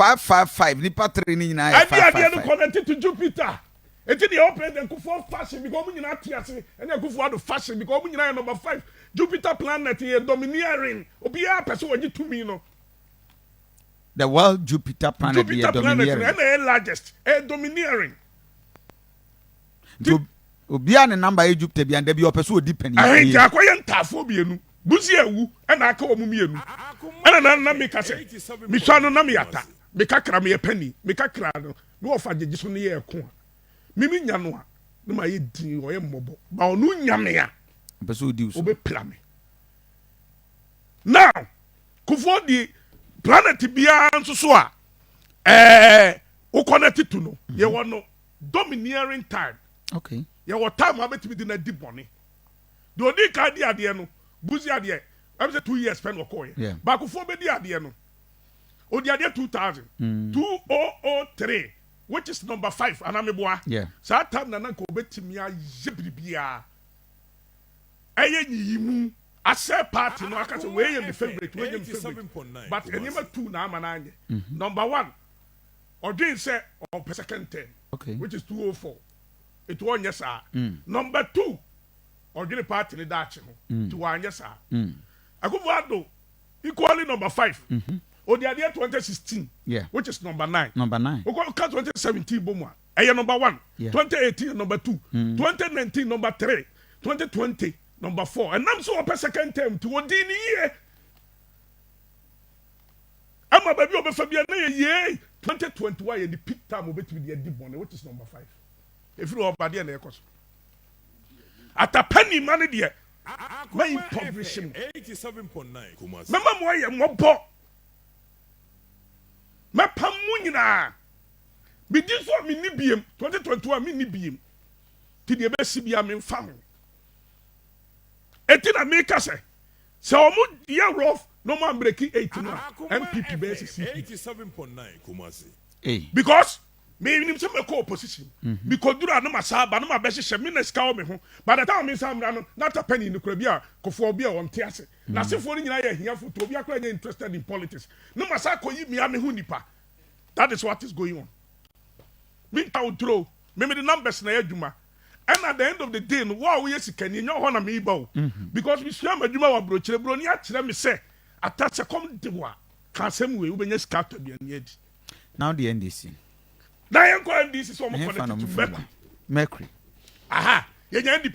555 nipa 3 ni nyina ya 555 connected to Jupiter. Enti the open the Kuffour fashion because we nyina tiase and the Kuffour fashion because we nyina number 5 Jupiter planet here domineering obia person we to me no. The world Jupiter planet here domineering and the largest domineering. Obia ne number e Jupiter bi and there be person odi pani. Ahenti akoye ntafo bienu. Buzi ewu and aka omu mienu. Ana na make say. Mi so no na me yata. Me kakra me penny. Me kakra no. No ofa jejiso ne ye ko. Mimi nya no a. No ma ye din o ye mmobo. Ba onu nya me a. Person odi uso. Obe pla me. Now, Kuffour di planet bia nso so a o connect to no. Ye wono domineering time. Okay. Ye wo time abetimi di na di bone. The odi ka di ade no. Buzi ade. I say 2 years spend okoye. Yeah. Ba Kuffour be di ade no. Odi ade 2000. 2003 which is number 5 anameboa. Yeah. Sa time na nko obetimi a yebribia. Eye nyimu ase party no aka say we am the favorite, we am the favorite. But enema 2 na amananye. Number 1 Odin say on second 10. Okay. Which is 204. It won yes sir. Number 2 Odin party ni dachi no. To one yes sir. Akufo equally number 5. Odiade 2016. Yeah. Which is number 9. Number 9. Oko 2017 bomwa. Eye number 1. Yeah. 2018 number 2. 2019 number 3. 2020 number 4. And I'm so up second term to Odini year. I'm a baby of a Fabian ye 2021 the peak time of it with the deep one, which is number 5. If you are bad and at a penny money dear. My publishing 87.9. Remember why I'm more poor. My pamunina. Be this one me nibium 2021 me nibium. To the best CBM in family. Etina make us say omu ya rough no man breaking 18 NPP basis 87.9 Kumasi. Because me nim say me call opposition because dura no masaba no mabese she me na ska me ho by the time me sam no not a penny no kura bia Kuffour bia on tiase na sefo ni nyina ya hia foto bia kura interested in politics no masa koyi me ame ho nipa. That is what is going on. Me ta throw me the numbers na adwuma. And at the end of the day, no wow we can you know na me ba because we share adwuma wa brochire bro ni a kire me say attach come de wa can same way we benya scatter bia ni edi. Now the NDC. Now you go NDC so mo connect to Mercury. Mercury. Aha, you NDP